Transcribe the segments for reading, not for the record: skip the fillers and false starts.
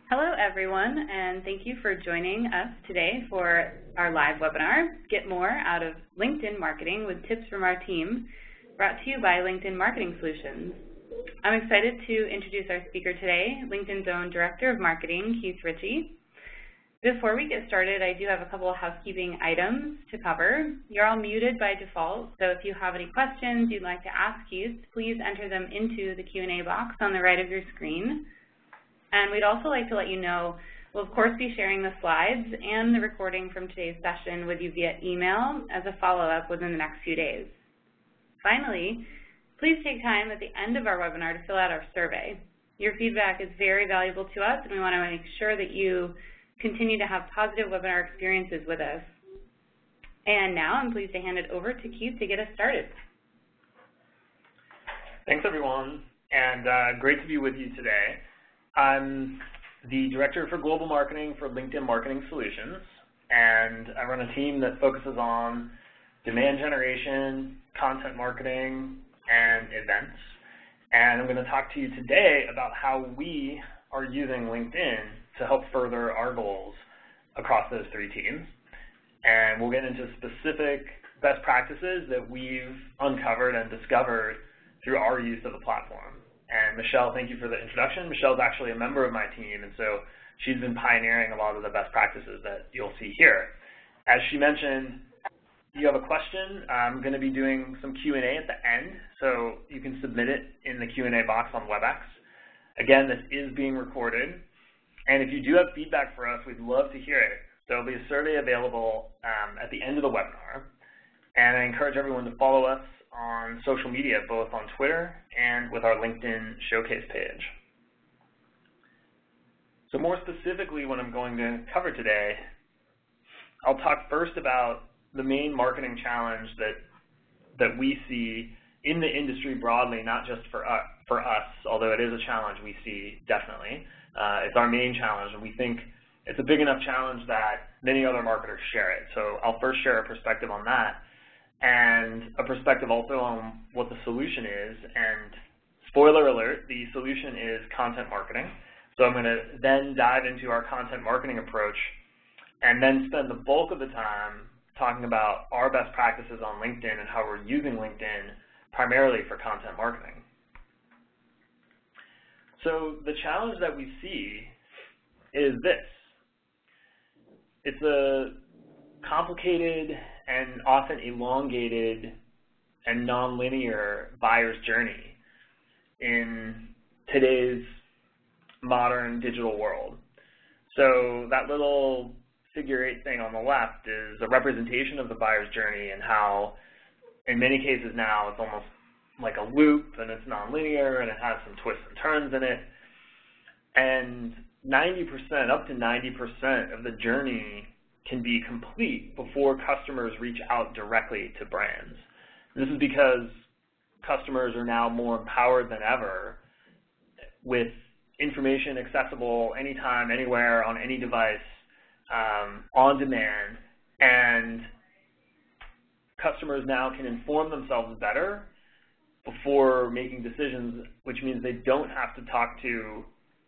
Hello, everyone, and thank you for joining us today for our live webinar, Get More Out of LinkedIn Marketing with Tips from Our Team, brought to you by LinkedIn Marketing Solutions. I'm excited to introduce our speaker today, LinkedIn's own Director of Marketing, Keith Ritchie. Before we get started, I do have a couple of housekeeping items to cover. You're all muted by default, so if you have any questions you'd like to ask Keith, please enter them into the Q&A box on the right of your screen. And we'd also like to let you know we'll, of course, be sharing the slides and the recording from today's session with you via email as a follow-up within the next few days. Finally, please take time at the end of our webinar to fill out our survey. Your feedback is very valuable to us, and we want to make sure that you continue to have positive webinar experiences with us. And now I'm pleased to hand it over to Keith to get us started. Thanks, everyone, and great to be with you today. I'm the Director for Global Marketing for LinkedIn Marketing Solutions, and I run a team that focuses on demand generation, content marketing, and events. And I'm going to talk to you today about how we are using LinkedIn to help further our goals across those three teams. And we'll get into specific best practices that we've uncovered and discovered through our use of the platform. And Michelle, thank you for the introduction. Michelle's actually a member of my team, and so she's been pioneering a lot of the best practices that you'll see here. As she mentioned, if you have a question, I'm going to be doing some Q&A at the end, so you can submit it in the Q&A box on WebEx. Again, this is being recorded, and if you do have feedback for us, we'd love to hear it. There'll be a survey available at the end of the webinar, and I encourage everyone to follow us on social media, both on Twitter and with our LinkedIn showcase page. So more specifically, what I'm going to cover today, I'll talk first about the main marketing challenge that we see in the industry broadly, not just for us, although it is a challenge we see definitely. It's our main challenge, and we think it's a big enough challenge that many other marketers share it. So I'll first share a perspective on that, and a perspective also on what the solution is. And spoiler alert, the solution is content marketing. So I'm going to then dive into our content marketing approach and then spend the bulk of the time talking about our best practices on LinkedIn and how we're using LinkedIn primarily for content marketing. So the challenge that we see is this. It's a complicated and often elongated and nonlinear buyer's journey in today's modern digital world. So that little figure 8 thing on the left is a representation of the buyer's journey and how, in many cases now, it's almost like a loop, and it's nonlinear, and it has some twists and turns in it. And 90%, up to 90% of the journey can be complete before customers reach out directly to brands. This is because customers are now more empowered than ever with information accessible anytime, anywhere, on any device, on demand, and customers now can inform themselves better before making decisions, which means they don't have to talk to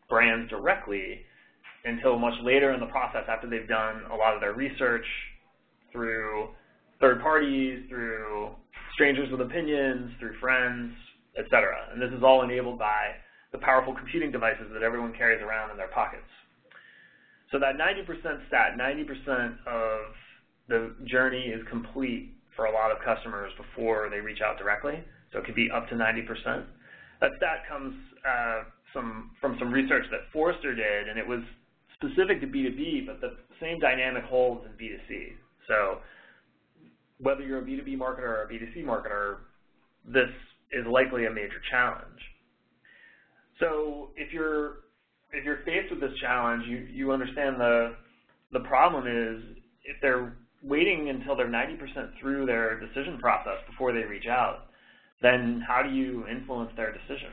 brands directly until much later in the process, after they've done a lot of their research through third parties, through strangers with opinions, through friends, etc. And this is all enabled by the powerful computing devices that everyone carries around in their pockets. So that 90% stat, 90% of the journey is complete for a lot of customers before they reach out directly. So it could be up to 90%. That stat comes from some research that Forrester did, and it was specific to B2B, but the same dynamic holds in B2C. So whether you're a B2B marketer or a B2C marketer, this is likely a major challenge. So if you're faced with this challenge, you understand the problem is if they're waiting until they're 90% through their decision process before they reach out, then how do you influence their decision?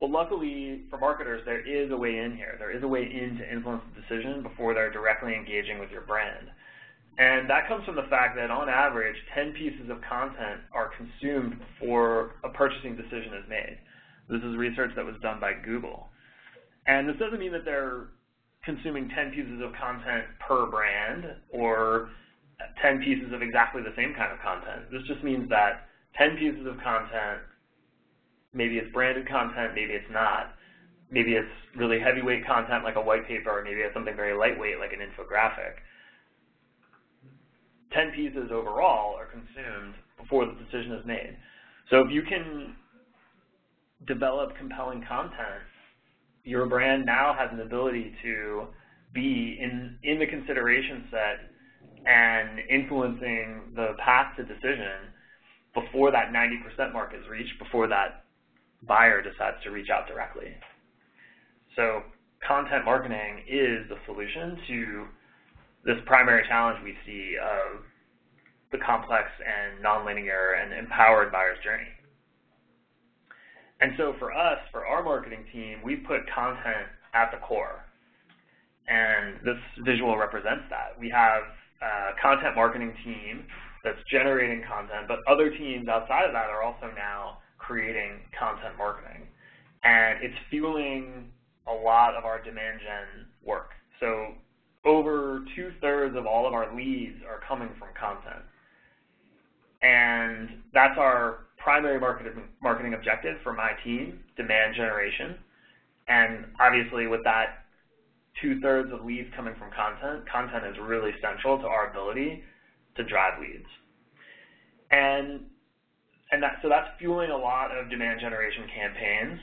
Well, luckily for marketers, there is a way in here. There is a way in to influence the decision before they're directly engaging with your brand. And that comes from the fact that on average, 10 pieces of content are consumed before a purchasing decision is made. This is research that was done by Google. And this doesn't mean that they're consuming 10 pieces of content per brand or 10 pieces of exactly the same kind of content. This just means that 10 pieces of content, maybe it's branded content, maybe it's not. Maybe it's really heavyweight content like a white paper, or maybe it's something very lightweight like an infographic. 10 pieces overall are consumed before the decision is made. So if you can develop compelling content, your brand now has an ability to be in the consideration set and influencing the path to decision before that 90% mark is reached, before that buyer decides to reach out directly. So content marketing is the solution to this primary challenge we see of the complex and nonlinear and empowered buyer's journey. And so for us, for our marketing team, we've put content at the core. And this visual represents that. We have a content marketing team that's generating content, but other teams outside of that are also now creating content marketing. And it's fueling a lot of our demand gen work. So over 2/3 of all of our leads are coming from content. And that's our primary marketing objective for my team, demand generation. And obviously with that 2/3 of leads coming from content, content is really central to our ability to drive leads. So that's fueling a lot of demand generation campaigns.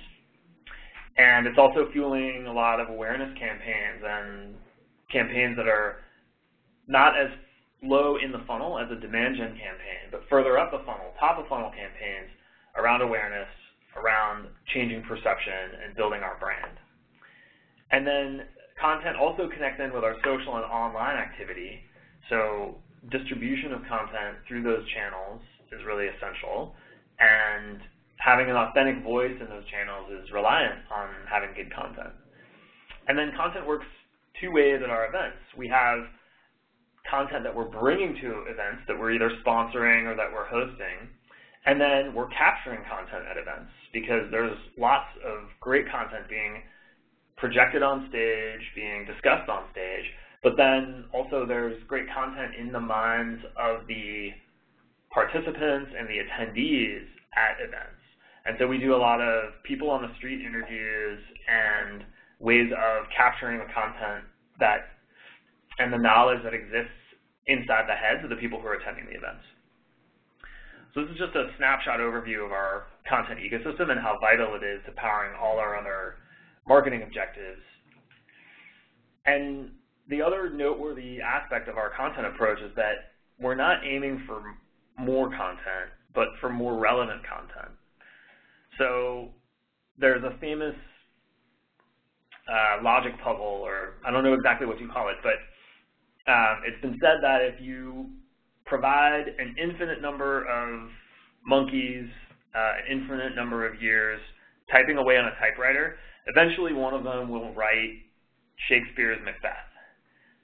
And it's also fueling a lot of awareness campaigns and campaigns that are not as low in the funnel as a demand gen campaign, but further up the funnel, top of funnel campaigns around awareness, around changing perception and building our brand. And then content also connects in with our social and online activity. So distribution of content through those channels is really essential. And having an authentic voice in those channels is reliant on having good content. And then content works two ways at our events. We have content that we're bringing to events that we're either sponsoring or that we're hosting, and then we're capturing content at events because there's lots of great content being projected on stage, being discussed on stage, but then also there's great content in the minds of the participants and the attendees at events. And so we do a lot of people on the street interviews and ways of capturing the content that and the knowledge that exists inside the heads of the people who are attending the events. So this is just a snapshot overview of our content ecosystem and how vital it is to powering all our other marketing objectives. And the other noteworthy aspect of our content approach is that we're not aiming for more content, but for more relevant content. So there's a famous logic puzzle, or I don't know exactly what you call it, but it's been said that if you provide an infinite number of monkeys, an infinite number of years typing away on a typewriter, eventually one of them will write Shakespeare's Macbeth.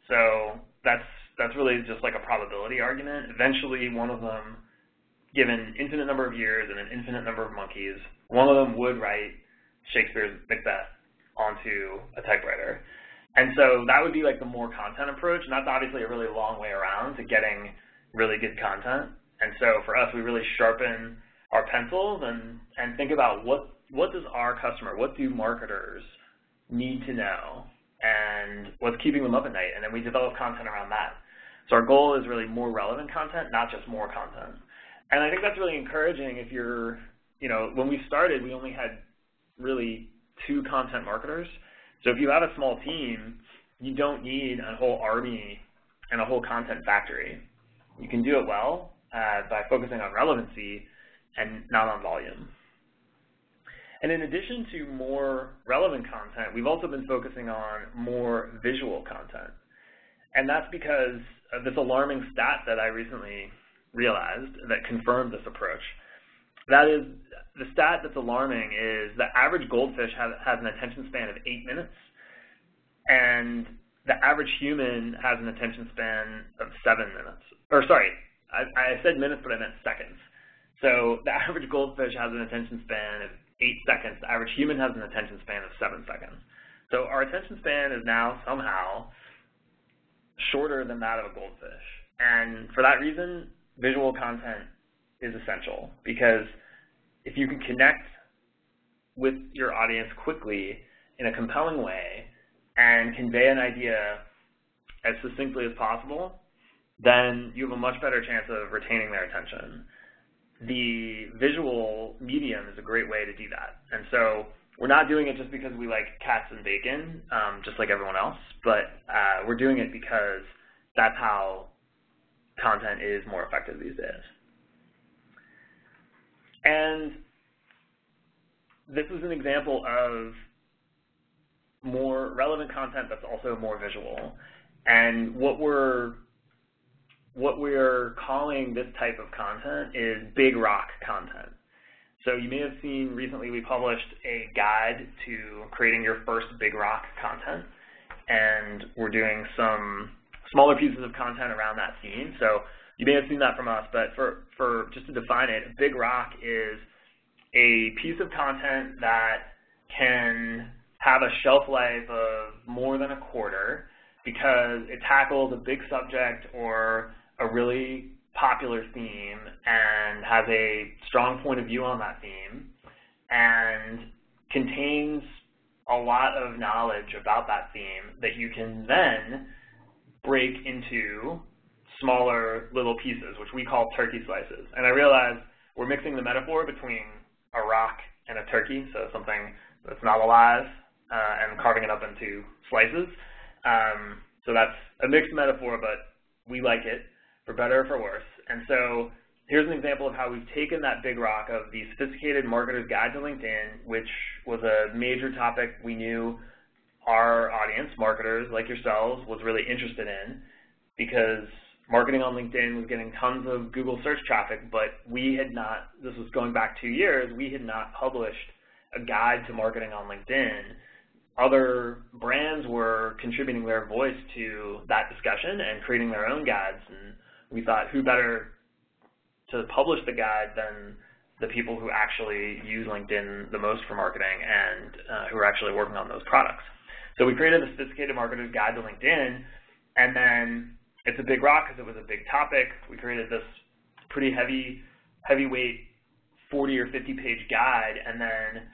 So that's really just like a probability argument. Eventually one of them, given an infinite number of years and an infinite number of monkeys, one of them would write Shakespeare's Macbeth onto a typewriter. And so that would be like the more content approach, and that's obviously a really long way around to getting really good content. And so for us, we really sharpen our pencils and think about what does our customer, what do marketers need to know, and what's keeping them up at night, and then we develop content around that. So our goal is really more relevant content, not just more content. And I think that's really encouraging if you're, when we started, we only had really 2 content marketers. So if you have a small team, you don't need a whole army and a whole content factory. You can do it well by focusing on relevancy and not on volume. And in addition to more relevant content, we've also been focusing on more visual content. And that's because of this alarming stat that I recently realized that confirmed this approach. That is, the stat that's alarming is the average goldfish has an attention span of 8 minutes, and the average human has an attention span of 7 minutes. Or sorry, I said minutes, but I meant seconds. So the average goldfish has an attention span of 8 seconds. The average human has an attention span of 7 seconds. So our attention span is now somehow shorter than that of a goldfish. And for that reason, visual content is essential, because if you can connect with your audience quickly in a compelling way and convey an idea as succinctly as possible, then you have a much better chance of retaining their attention. The visual medium is a great way to do that. And so we're not doing it just because we like cats and bacon, just like everyone else, but we're doing it because that's how content is more effective these days. And this is an example of more relevant content that's also more visual. And what we're calling this type of content is big rock content. So you may have seen recently we published a guide to creating your first big rock content, and we're doing some smaller pieces of content around that theme. So you may have seen that from us, but for just to define it, a big rock is a piece of content that can have a shelf life of more than a quarter because it tackles a big subject or a really popular theme and has a strong point of view on that theme and contains a lot of knowledge about that theme that you can then break into smaller little pieces, which we call turkey slices. And I realize we're mixing the metaphor between a rock and a turkey, so something that's not alive, and carving it up into slices. So that's a mixed metaphor, but we like it, for better or for worse. And so here's an example of how we've taken that big rock of the Sophisticated Marketer's Guide to LinkedIn, which was a major topic we knew our audience, marketers like yourselves, was really interested in, because marketing on LinkedIn was getting tons of Google search traffic, but we had not, this was going back 2 years, we had not published a guide to marketing on LinkedIn. Other brands were contributing their voice to that discussion and creating their own guides, and we thought, who better to publish the guide than the people who actually use LinkedIn the most for marketing and who are actually working on those products. So we created the Sophisticated Marketer's Guide to LinkedIn, and then it's a big rock because it was a big topic. We created this pretty heavyweight 40 or 50-page guide, and then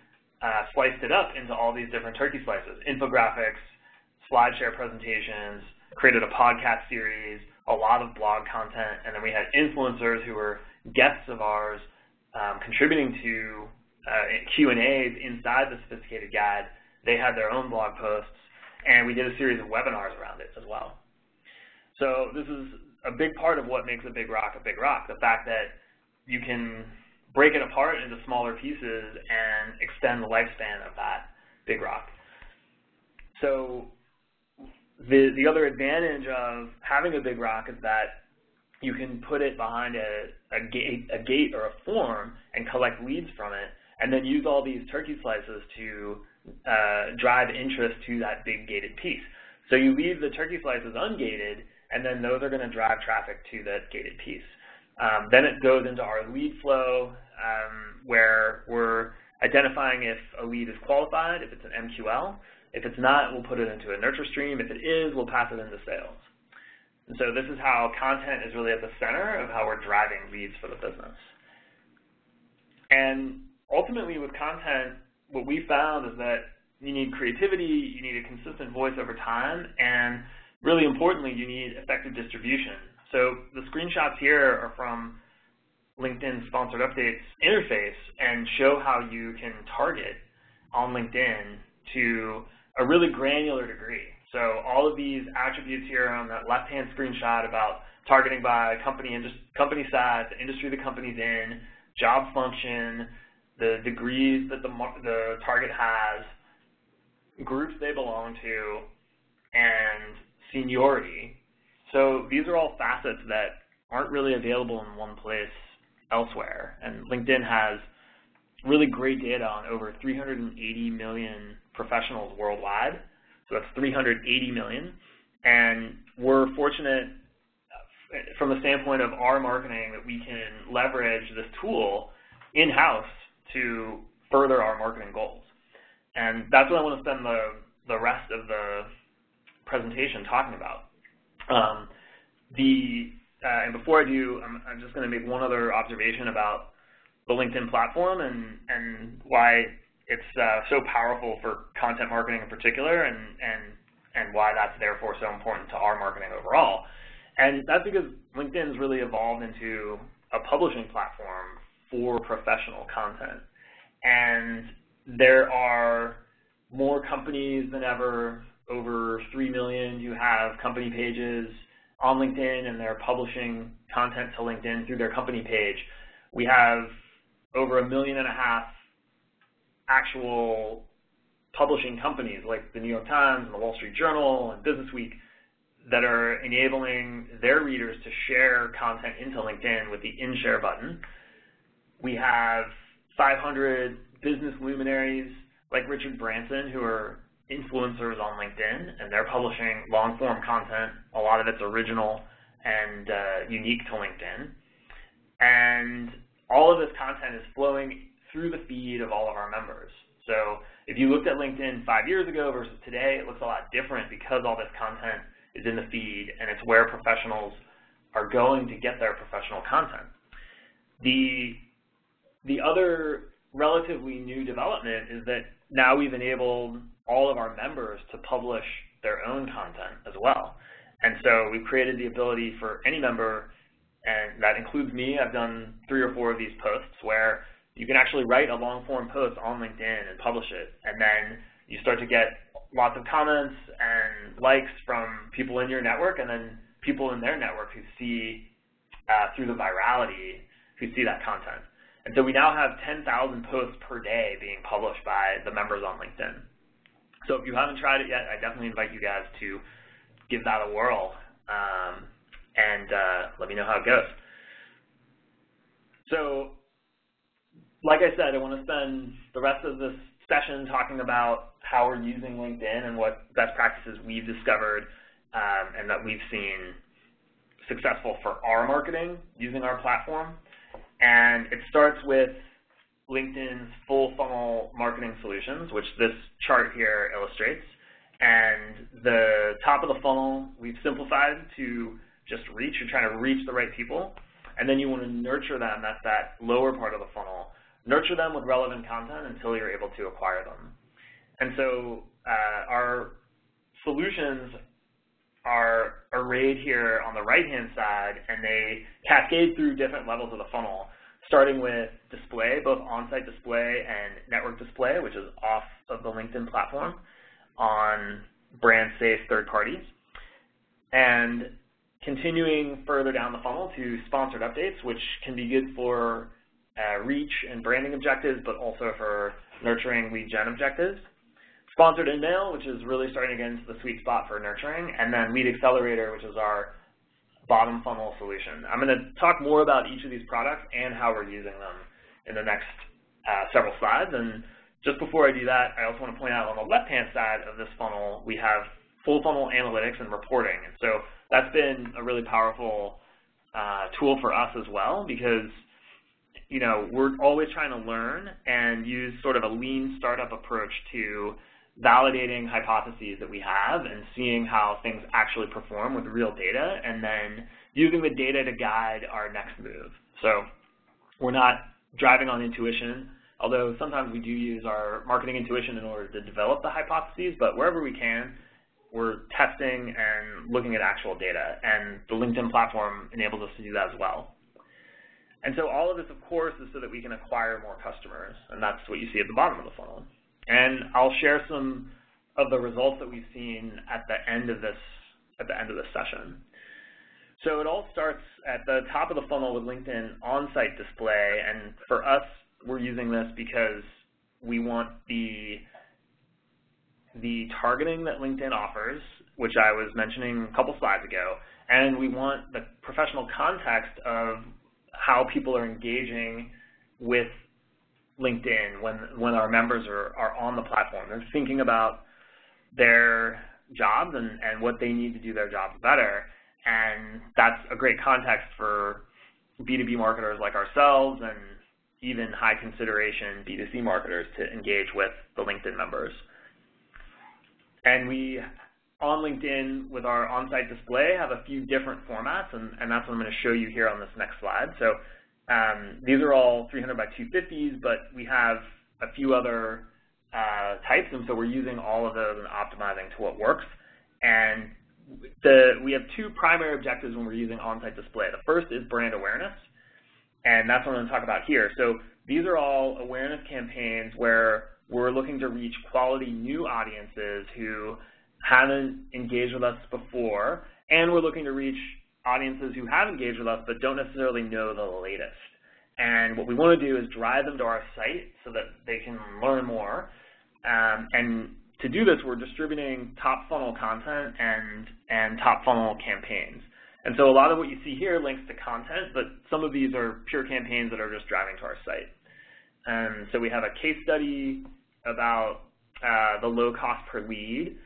sliced it up into all these different turkey slices, infographics, SlideShare presentations, created a podcast series, a lot of blog content, and then we had influencers who were guests of ours contributing to Q&As inside the Sophisticated Guide. They had their own blog posts, and we did a series of webinars around it as well. So this is a big part of what makes a big rock, the fact that you can break it apart into smaller pieces and extend the lifespan of that big rock. So the other advantage of having a big rock is that you can put it behind a gate or a form and collect leads from it, and then use all these turkey slices to drive interest to that big gated piece. So you leave the turkey slices ungated, and then those are going to drive traffic to that gated piece. Then it goes into our lead flow, where we're identifying if a lead is qualified, if it's an MQL. If it's not, we'll put it into a nurture stream. If it is, we'll pass it into sales. And so this is how content is really at the center of how we're driving leads for the business. And ultimately with content, what we found is that you need creativity, you need a consistent voice over time, and really importantly, you need effective distribution. So the screenshots here are from LinkedIn Sponsored Updates interface and show how you can target on LinkedIn to a really granular degree. So all of these attributes here on that left-hand screenshot about targeting by company size, the industry the company's in, job function, the degrees that the target has, groups they belong to, and seniority. So these are all facets that aren't really available in one place elsewhere. And LinkedIn has really great data on over 380 million professionals worldwide. So that's 380 million. And we're fortunate from the standpoint of our marketing that we can leverage this tool in-house to further our marketing goals. And that's what I want to spend the rest of the presentation talking about. And before I do, I'm just going to make one other observation about the LinkedIn platform and why it's so powerful for content marketing in particular, and why that's therefore so important to our marketing overall. And that's because LinkedIn's really evolved into a publishing platform for professional content. And there are more companies than ever, over 3 million who have company pages on LinkedIn, and they're publishing content to LinkedIn through their company page. We have over 1.5 million actual publishing companies like the New York Times and the Wall Street Journal and Business Week that are enabling their readers to share content into LinkedIn with the InShare button. We have 500 business luminaries like Richard Branson who are influencers on LinkedIn, and they're publishing long-form content. A lot of it's original and unique to LinkedIn. And all of this content is flowing through the feed of all of our members. So if you looked at LinkedIn 5 years ago versus today, it looks a lot different because all this content is in the feed, and it's where professionals are going to get their professional content. The other relatively new development is that now we've enabled all of our members to publish their own content as well. And so we've created the ability for any member, and that includes me. I've done 3 or 4 of these posts where you can actually write a long-form post on LinkedIn and publish it, and then you start to get lots of comments and likes from people in your network, and then people in their network who see, through the virality, who see that content. And so we now have 10,000 posts per day being published by the members on LinkedIn. So if you haven't tried it yet, I definitely invite you guys to give that a whirl, and let me know how it goes. So, like I said, I want to spend the rest of this session talking about how we're using LinkedIn and what best practices we've discovered and that we've seen successful for our marketing using our platform. And it starts with LinkedIn's full funnel marketing solutions, which this chart here illustrates. And the top of the funnel, we've simplified to just reach. You're trying to reach the right people. And then you want to nurture them. That's that lower part of the funnel. Nurture them with relevant content until you're able to acquire them. And so our solutions are arrayed here on the right-hand side, and they cascade through different levels of the funnel, starting with display, both on-site display and network display, which is off of the LinkedIn platform on brand-safe third parties, and continuing further down the funnel to sponsored updates, which can be good for reach and branding objectives, but also for nurturing lead gen objectives. Sponsored InMail, which is really starting to get into the sweet spot for nurturing, and then Lead Accelerator, which is our bottom funnel solution. I'm going to talk more about each of these products and how we're using them in the next several slides. And just before I do that, I also want to point out on the left-hand side of this funnel, we have full funnel analytics and reporting. And so that's been a really powerful tool for us as well, because we're always trying to learn and use sort of a lean startup approach to validating hypotheses that we have and seeing how things actually perform with real data, and then using the data to guide our next move. So we're not driving on intuition, although sometimes we do use our marketing intuition in order to develop the hypotheses, but wherever we can, we're testing and looking at actual data, and the LinkedIn platform enables us to do that as well. And so all of this, of course, is so that we can acquire more customers, and that's what you see at the bottom of the funnel. And I'll share some of the results that we've seen at the end of this session. So it all starts at the top of the funnel with LinkedIn Onsite Display, and for us, we're using this because we want the targeting that LinkedIn offers, which I was mentioning a couple slides ago, and we want the professional context of how people are engaging with LinkedIn when our members are on the platform. They're thinking about their jobs and what they need to do their jobs better, and that's a great context for B2B marketers like ourselves and even high consideration B2C marketers to engage with the LinkedIn members. And we, on LinkedIn, with our on-site display, have a few different formats, and that's what I'm going to show you here on this next slide. So these are all 300 by 250s, but we have a few other types, and so we're using all of those and optimizing to what works. And we have two primary objectives when we're using on-site display. The first is brand awareness, and that's what I'm going to talk about here. So these are all awareness campaigns where we're looking to reach quality new audiences who haven't engaged with us before, and we're looking to reach audiences who have engaged with us but don't necessarily know the latest. And what we want to do is drive them to our site so that they can learn more. And to do this, we're distributing top funnel content and top funnel campaigns. And so a lot of what you see here links to content, but some of these are pure campaigns that are just driving to our site. So we have a case study about the low cost per lead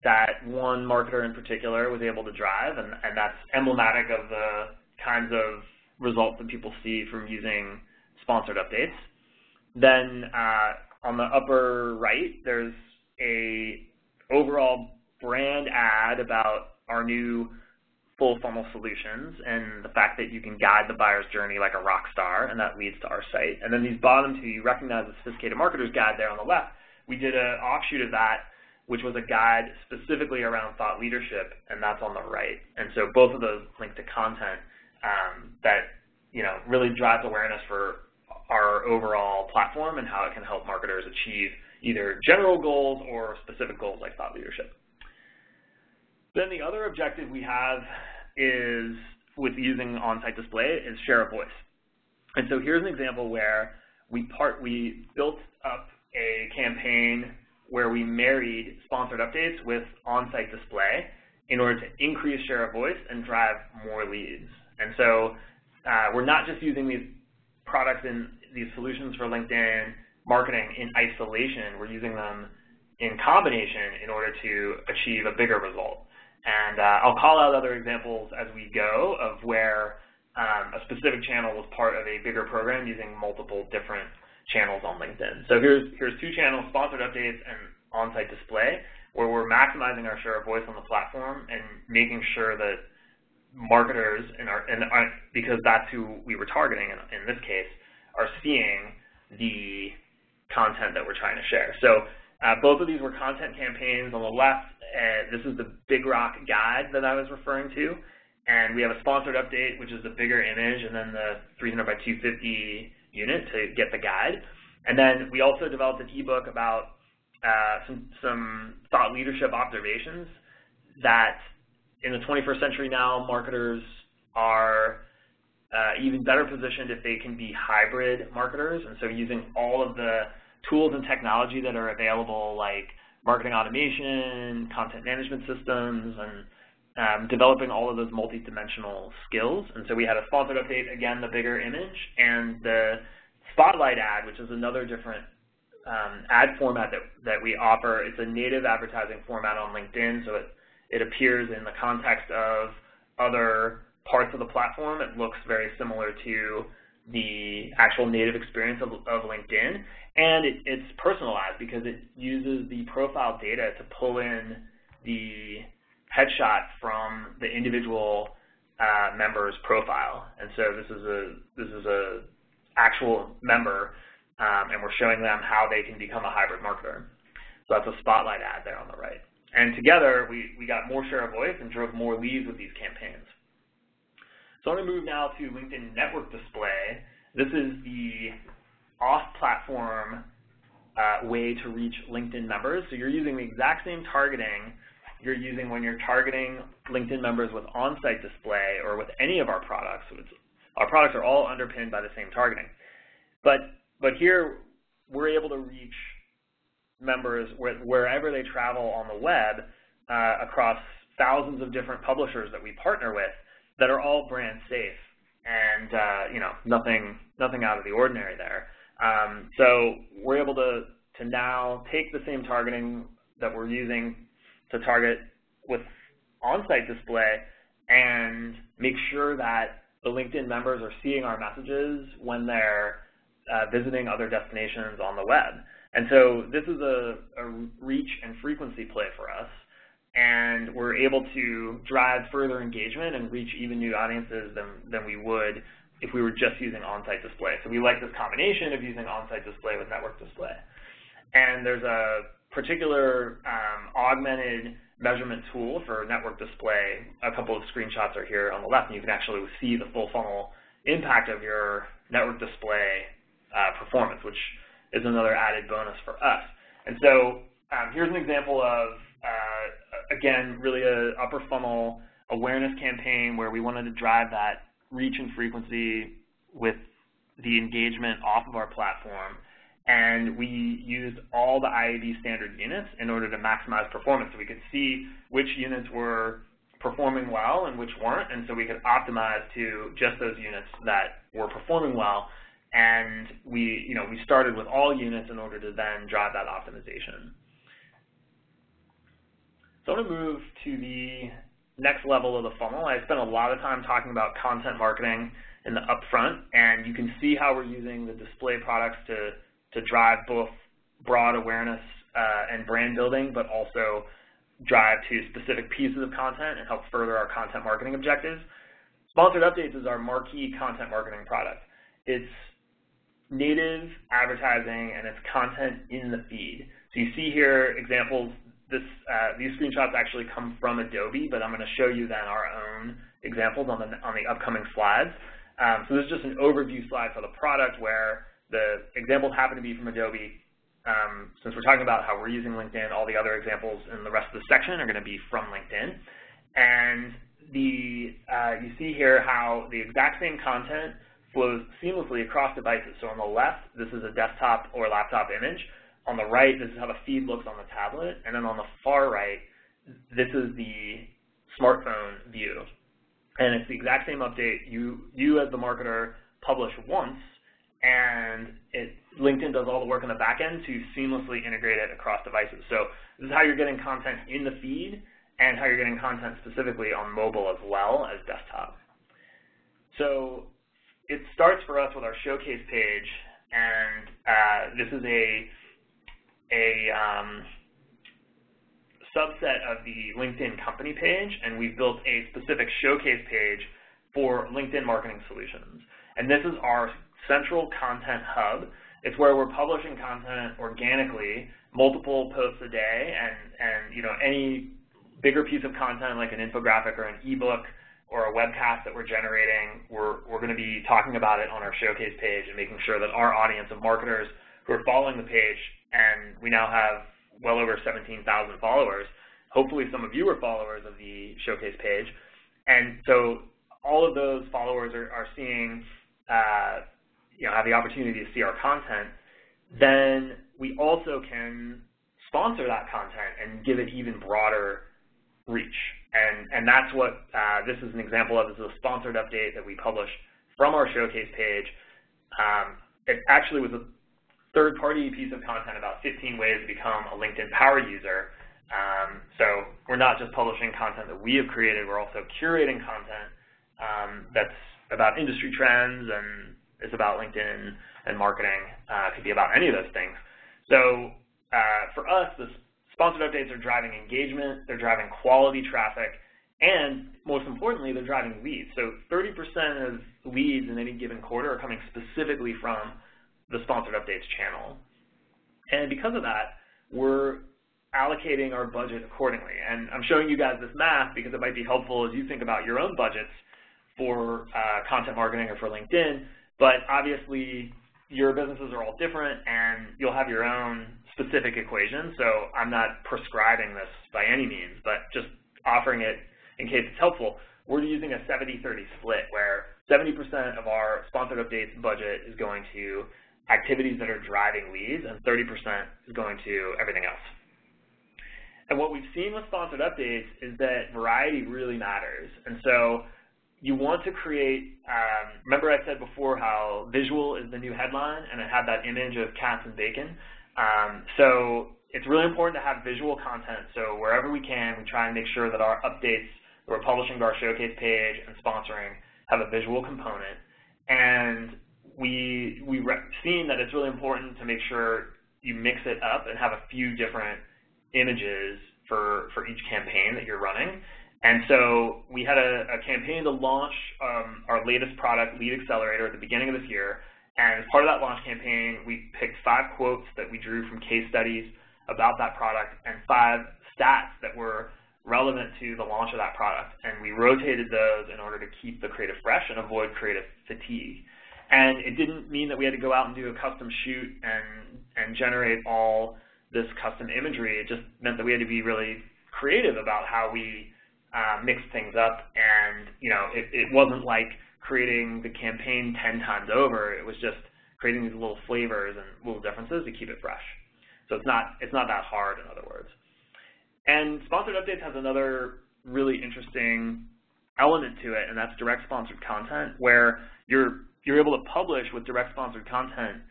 that one marketer in particular was able to drive, and that's emblematic of the kinds of results that people see from using sponsored updates. Then on the upper right, there's a overall brand ad about our new full funnel solutions and the fact that you can guide the buyer's journey like a rock star, and that leads to our site. And then these bottom two, you recognize the Sophisticated Marketer's Guide there on the left. We did an offshoot of that, which was a guide specifically around thought leadership, and that's on the right. And so both of those link to content that really drives awareness for our overall platform and how it can help marketers achieve either general goals or specific goals like thought leadership. Then the other objective we have is, with using on-site display, is share of voice. And so here's an example where we built up a campaign where we married sponsored updates with on-site display in order to increase share of voice and drive more leads. And so we're not just using these products and these solutions for LinkedIn marketing in isolation. We're using them in combination in order to achieve a bigger result. And I'll call out other examples as we go of where a specific channel was part of a bigger program using multiple different channels on LinkedIn. So here's two channels, sponsored updates and on-site display, where we're maximizing our share of voice on the platform and making sure that marketers, because that's who we were targeting in this case, are seeing the content that we're trying to share. So both of these were content campaigns. On the left, this is the Big Rock guide that I was referring to, and we have a sponsored update, which is the bigger image, and then the 300 by 250 unit to get the guide. And then we also developed an ebook about some thought leadership observations that in the 21st century now, marketers are even better positioned if they can be hybrid marketers, and so using all of the tools and technology that are available, like marketing automation, content management systems, and developing all of those multi-dimensional skills. And so we had a sponsored update, again, the bigger image, and the Spotlight ad, which is another different ad format that we offer. It's a native advertising format on LinkedIn, so it appears in the context of other parts of the platform. It looks very similar to the actual native experience of LinkedIn, and it's personalized because it uses the profile data to pull in the headshot from the individual member's profile. And so this is a actual member, and we're showing them how they can become a hybrid marketer. So that's a Spotlight ad there on the right. And together, we got more share of voice and drove more leads with these campaigns. So I'm going to move now to LinkedIn Network Display. This is the off-platform way to reach LinkedIn members. So you're using the exact same targeting you're using when you're targeting LinkedIn members with on-site display or with any of our products. So our products are all underpinned by the same targeting. But here, we're able to reach members wherever they travel on the web across thousands of different publishers that we partner with that are all brand safe and nothing out of the ordinary there. So we're able to now take the same targeting that we're using to target with on-site display and make sure that the LinkedIn members are seeing our messages when they're visiting other destinations on the web. And so this is a reach and frequency play for us, and we're able to drive further engagement and reach even new audiences than we would if we were just using on-site display. So we like this combination of using on-site display with network display. And there's a particular augmented measurement tool for network display. A couple of screenshots are here on the left, and you can actually see the full funnel impact of your network display performance, which is another added bonus for us. And so here's an example of, again, really a upper funnel awareness campaign where we wanted to drive that reach and frequency with the engagement off of our platform. And we used all the IAB standard units in order to maximize performance. So we could see which units were performing well and which weren't, and so we could optimize to just those units that were performing well. And we started with all units in order to then drive that optimization. So I'm going to move to the next level of the funnel. I spent a lot of time talking about content marketing in the upfront, and you can see how we're using the display products to drive both broad awareness and brand building, but also drive to specific pieces of content and help further our content marketing objectives. Sponsored Updates is our marquee content marketing product. It's native advertising and it's content in the feed. So you see here examples. These screenshots actually come from Adobe, but I'm going to show you then our own examples on the upcoming slides. So this is just an overview slide for the product where the examples happen to be from Adobe. Since we're talking about how we're using LinkedIn, all the other examples in the rest of the section are going to be from LinkedIn. And you see here how the exact same content flows seamlessly across devices. So on the left, this is a desktop or laptop image. On the right, this is how the feed looks on the tablet. And then on the far right, this is the smartphone view. And it's the exact same update. You as the marketer publish once, and LinkedIn does all the work on the back end to seamlessly integrate it across devices. So this is how you're getting content in the feed and how you're getting content specifically on mobile as well as desktop. So it starts for us with our showcase page, and this is a subset of the LinkedIn company page, and we've built a specific showcase page for LinkedIn Marketing Solutions. And this is our central content hub. It's where we're publishing content organically, multiple posts a day, and any bigger piece of content like an infographic or an ebook or a webcast that we're generating, we're going to be talking about it on our showcase page and making sure that our audience of marketers who are following the page, and we now have well over 17,000 followers. Hopefully some of you are followers of the showcase page. And so all of those followers are seeing, have the opportunity to see our content. Then we also can sponsor that content and give it even broader reach. And that's what this is an example of. This is a sponsored update that we published from our showcase page. It actually was a third-party piece of content about 15 ways to become a LinkedIn power user. So we're not just publishing content that we have created, we're also curating content that's about industry trends and is about LinkedIn and marketing. It could be about any of those things. So for us, the sponsored updates are driving engagement, they're driving quality traffic, and most importantly, they're driving leads. So 30% of leads in any given quarter are coming specifically from the sponsored updates channel. And because of that, we're allocating our budget accordingly. And I'm showing you guys this math because it might be helpful as you think about your own budgets for content marketing or for LinkedIn. But obviously, your businesses are all different, and you'll have your own specific equation. So I'm not prescribing this by any means, but just offering it in case it's helpful. We're using a 70-30 split where 70% of our sponsored updates budget is going to activities that are driving leads, and 30% is going to everything else. And what we've seen with sponsored updates is that variety really matters. And so you want to create, remember I said before how visual is the new headline, and it had that image of cats and bacon. So it's really important to have visual content. So wherever we can, we try and make sure that our updates that we're publishing to our showcase page and sponsoring have a visual component. And we've seen that it's really important to make sure you mix it up and have a few different images for each campaign that you're running. And so we had a campaign to launch our latest product, Lead Accelerator, at the beginning of this year. And as part of that launch campaign, we picked 5 quotes that we drew from case studies about that product and 5 stats that were relevant to the launch of that product. And we rotated those in order to keep the creative fresh and avoid creative fatigue. And it didn't mean that we had to go out and do a custom shoot and generate all this custom imagery. It just meant that we had to be really creative about how we mixed things up. And it wasn't like creating the campaign 10 times over. It was just creating these little flavors and little differences to keep it fresh. So it's not that hard, in other words. And Sponsored Updates has another really interesting element to it, and that's direct sponsored content, where you're able to publish with direct sponsored content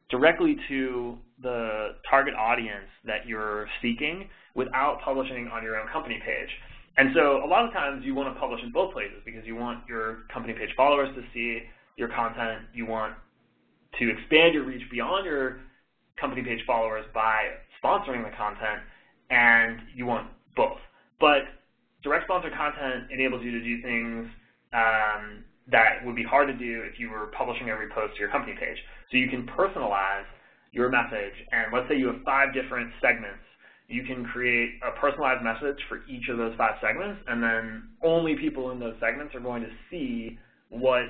directly to the target audience that you're seeking without publishing on your own company page. And so a lot of times you want to publish in both places because you want your company page followers to see your content, you want to expand your reach beyond your company page followers by sponsoring the content, and you want both. But direct sponsored content enables you to do things that would be hard to do if you were publishing every post to your company page. So you can personalize your message, and let's say you have 5 different segments. You can create a personalized message for each of those 5 segments, and then only people in those segments are going to see what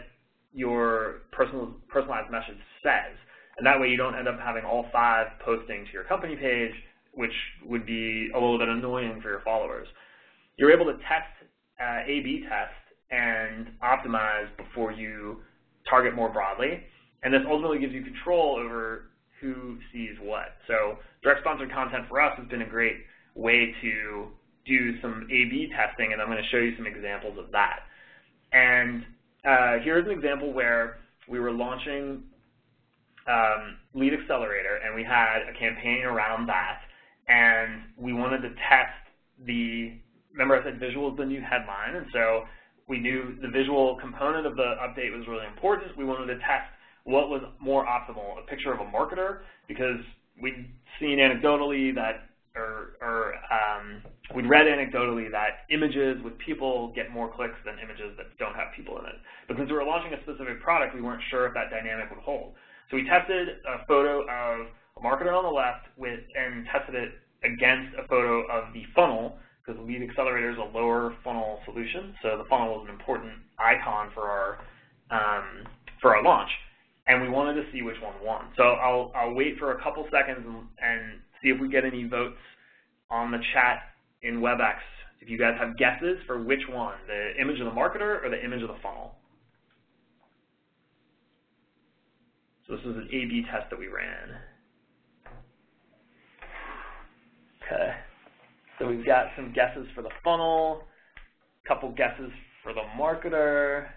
your personalized message says. And that way you don't end up having all 5 posting to your company page, which would be a little bit annoying for your followers. You're able to test, A/B test, and optimize before you target more broadly. And this ultimately gives you control over who sees what. So direct sponsored content for us has been a great way to do some A/B testing, and I'm going to show you some examples of that. And here's an example where we were launching Lead Accelerator, and we had a campaign around that, and we wanted to test remember I said visual is the new headline, and so we knew the visual component of the update was really important. We wanted to test what was more optimal, a picture of a marketer, because we'd seen anecdotally that, we'd read anecdotally that images with people get more clicks than images that don't have people in it. But since we were launching a specific product, we weren't sure if that dynamic would hold. So we tested a photo of a marketer on the left and tested it against a photo of the funnel, because Lead Accelerator is a lower funnel solution, so the funnel was an important icon for our launch, and we wanted to see which one won. So I'll wait for a couple seconds and see if we get any votes on the chat in WebEx, if you guys have guesses for which one, the image of the marketer or the image of the funnel. So this was an A/B test that we ran. Okay. So we've got some guesses for the funnel, a couple guesses for the marketer.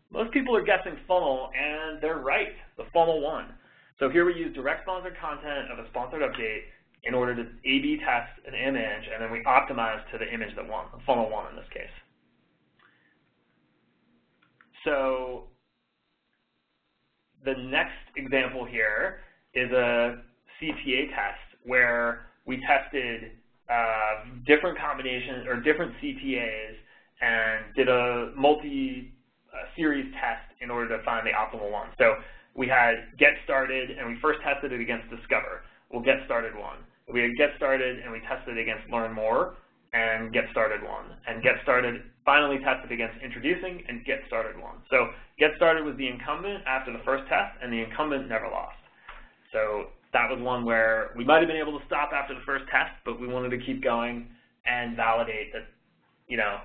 Most people are guessing funnel, and they're right. The funnel won. So here we use direct sponsored content of a sponsored update in order to A/B test an image, and then we optimize to the image that won, the funnel won in this case. So the next example here is a CTA test where we tested different combinations or different CTAs and did a multi-series test in order to find the optimal one. So we had Get Started, and we first tested it against Discover. Well, Get Started won. We had Get Started, and we tested against Learn More, and Get Started won. And Get Started finally tested against Introducing, and Get Started won. So Get Started was the incumbent after the first test, and the incumbent never lost. So that was one where we might have been able to stop after the first test, but we wanted to keep going and validate that,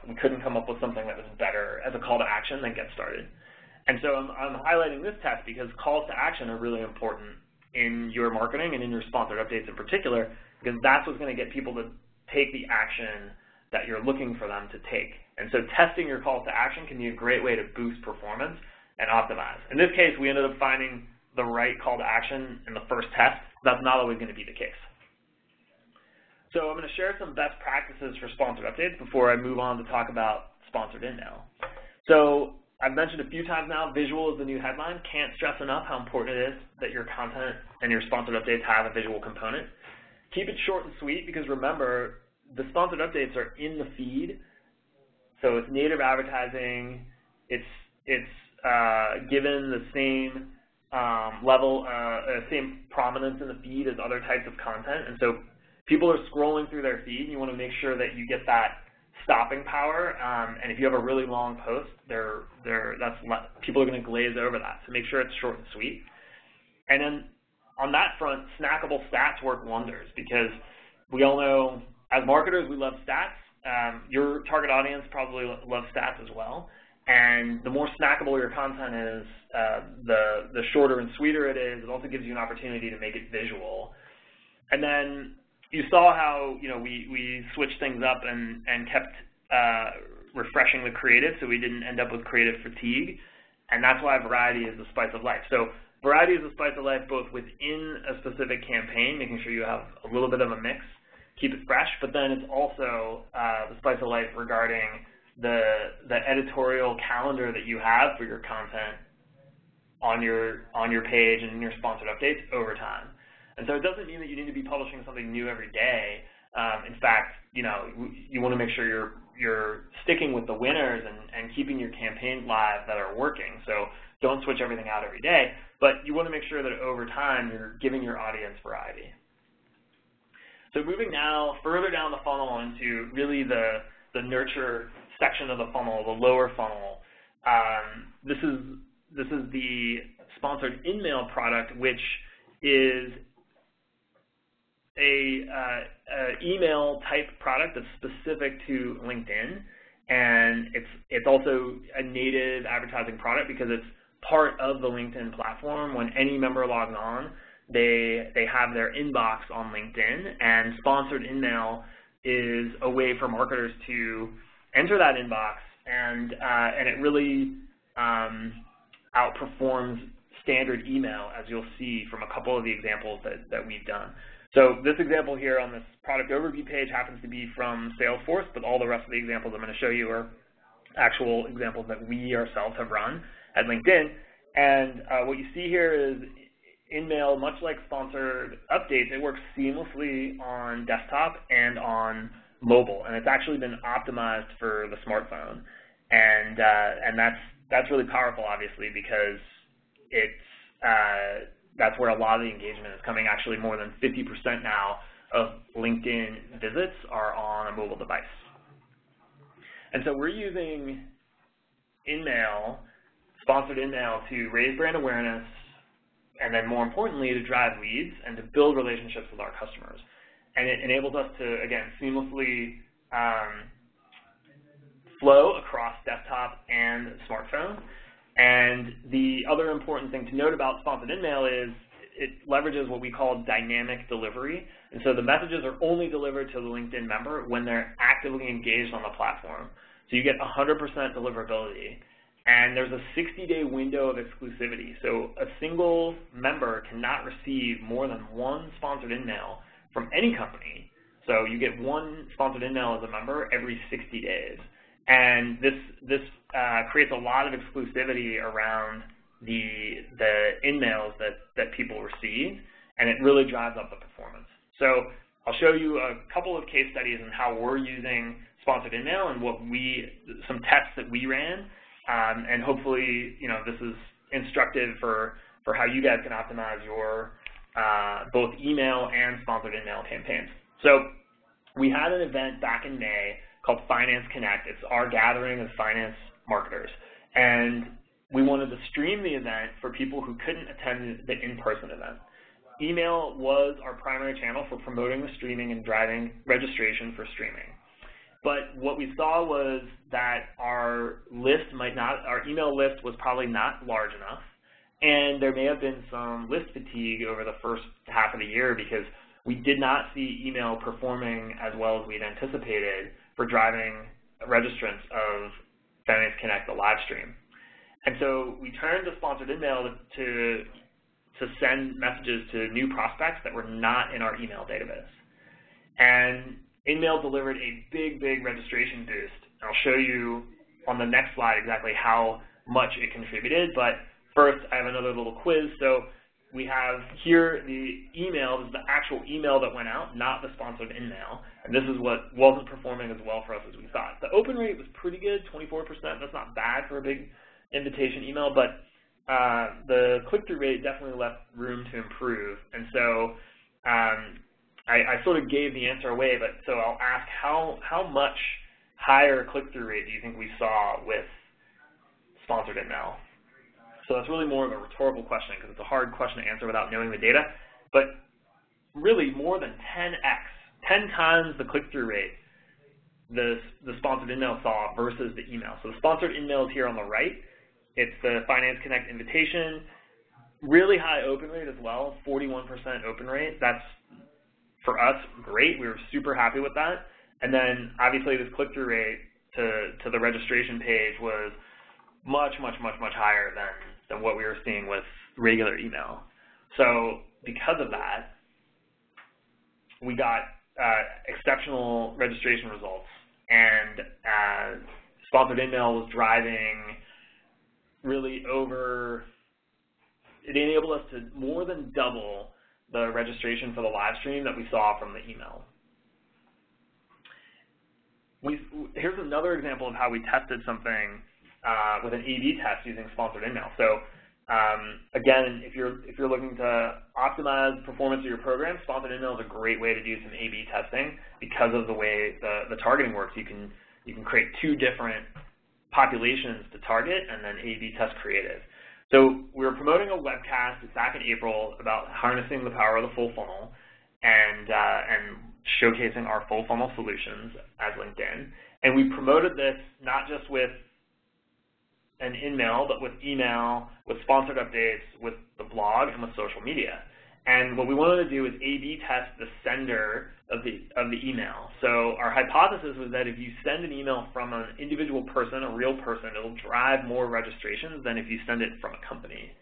we couldn't come up with something that was better as a call to action than Get Started. And so I'm highlighting this test because calls to action are really important in your marketing and in your sponsored updates in particular, because that's what's going to get people to take the action that you're looking for them to take. And so testing your calls to action can be a great way to boost performance and optimize. In this case, we ended up finding the right call to action in the first test. That's not always going to be the case. So I'm going to share some best practices for sponsored updates before I move on to talk about sponsored InMail. So I've mentioned a few times now, visual is the new headline. Can't stress enough how important it is that your content and your sponsored updates have a visual component. Keep it short and sweet because remember, the sponsored updates are in the feed, so it's native advertising. It's given the same same prominence in the feed as other types of content, and so people are scrolling through their feed, and you want to make sure that you get that stopping power. And if you have a really long post, people are going to glaze over that. So make sure it's short and sweet. And then on that front, snackable stats work wonders because we all know as marketers we love stats. Your target audience probably loves stats as well. And the more snackable your content is, the shorter and sweeter it is. It also gives you an opportunity to make it visual. And then you saw how we switched things up and kept refreshing the creative, so we didn't end up with creative fatigue. And that's why variety is the spice of life. So variety is the spice of life both within a specific campaign, making sure you have a little bit of a mix, keep it fresh, but then it's also the spice of life regarding the editorial calendar that you have for your content on your page and in your sponsored updates over time. And so it doesn't mean that you need to be publishing something new every day. In fact, you want to make sure you're sticking with the winners and keeping your campaigns live that are working. So don't switch everything out every day, but you want to make sure that over time you're giving your audience variety. So moving now further down the funnel into really the nurture section of the funnel, the lower funnel. This is the sponsored InMail product, which is a email type product that's specific to LinkedIn, and it's also a native advertising product because it's part of the LinkedIn platform. When any member logs on, they have their inbox on LinkedIn, and sponsored InMail is a way for marketers to enter that inbox, and it really outperforms standard email, as you'll see from a couple of the examples that we've done. So this example here on this product overview page happens to be from Salesforce, but all the rest of the examples I'm going to show you are actual examples that we ourselves have run at LinkedIn. And what you see here is InMail, much like sponsored updates, it works seamlessly on desktop and on mobile, and it's actually been optimized for the smartphone. And that's really powerful, obviously, because that's where a lot of the engagement is coming. Actually, more than 50% now of LinkedIn visits are on a mobile device. And so we're using InMail, sponsored InMail, to raise brand awareness, and then more importantly, to drive leads and to build relationships with our customers. And it enables us to, again, seamlessly flow across desktop and smartphone. And the other important thing to note about sponsored InMail is it leverages what we call dynamic delivery. And so the messages are only delivered to the LinkedIn member when they're actively engaged on the platform. So you get 100% deliverability. And there's a 60-day window of exclusivity. So a single member cannot receive more than one sponsored InMail from any company. So you get one sponsored InMail as a member every 60 days. And this creates a lot of exclusivity around the InMails that people receive, and it really drives up the performance. So I'll show you a couple of case studies on how we're using sponsored InMail and some tests that we ran, and hopefully this is instructive for how you guys can optimize your both email and sponsored InMail campaigns. So we had an event back in May called Finance Connect. It's our gathering of finance marketers. And we wanted to stream the event for people who couldn't attend the in-person event. Email was our primary channel for promoting the streaming and driving registration for streaming. But what we saw was that our email list was probably not large enough, and there may have been some list fatigue over the first half of the year because we did not see email performing as well as we'd anticipated for driving registrants of Finance Connect, the live stream. And so we turned to sponsored InMail to send messages to new prospects that were not in our email database. And InMail delivered a big registration boost. I'll show you on the next slide exactly how much it contributed. But first, I have another little quiz. So we have here the email. This is the actual email that went out, not the sponsored InMail. And this is what wasn't performing as well for us as we thought. The open rate was pretty good, 24%. That's not bad for a big invitation email, but the click-through rate definitely left room to improve. And so I sort of gave the answer away, but so I'll ask how much higher click-through rate do you think we saw with sponsored InMail? So that's really more of a rhetorical question because it's a hard question to answer without knowing the data. But really more than 10x, 10 times the click-through rate the sponsored InMail saw versus the email. So the sponsored InMail is here on the right. It's the Finance Connect invitation. Really high open rate as well, 41% open rate. That's, for us, great. We were super happy with that. And then obviously this click-through rate to the registration page was much higher than what we were seeing with regular email. So because of that, we got exceptional registration results, and sponsored InMail was driving really over, it enabled us to more than double the registration for the live stream that we saw from the email. Here's another example of how we tested something with an A/B test using sponsored InMail. So again, if you're looking to optimize performance of your program, sponsored InMail is a great way to do some A/B testing because of the way the targeting works. You can create two different populations to target and then A/B test creative. So we were promoting a webcast back in April about harnessing the power of the full funnel and showcasing our full funnel solutions as LinkedIn. And we promoted this not just with an InMail, but with email, with sponsored updates, with the blog, and with social media. And what we wanted to do is A/B test the sender of the email. So our hypothesis was that if you send an email from an individual person, a real person, it'll drive more registrations than if you send it from a company.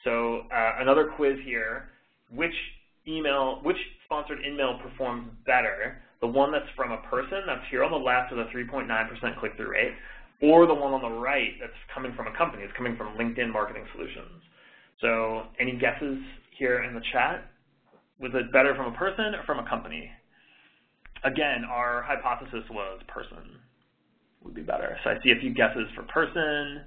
So another quiz here: which sponsored InMail performs better? The one that's from a person, that's here on the left with a 3.9% click-through rate, or the one on the right that's coming from a company? It's coming from LinkedIn Marketing Solutions. So any guesses here in the chat? Was it better from a person or from a company? Again, our hypothesis was person would be better. So I see a few guesses for person,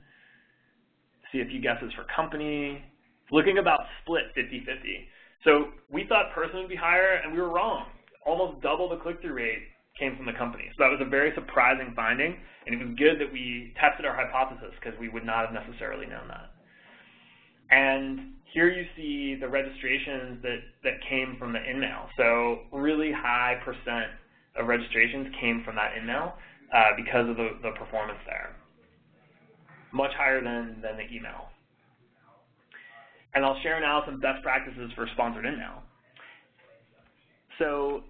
see a few guesses for company. Looking about split 50-50. So we thought person would be higher, and we were wrong. Almost double the click-through rate came from the company. So that was a very surprising finding, and it was good that we tested our hypothesis because we would not have necessarily known that. And here you see the registrations that came from the InMail. So really high percent of registrations came from that InMail because of the performance there. Much higher than the email. And I'll share now some best practices for sponsored InMail. So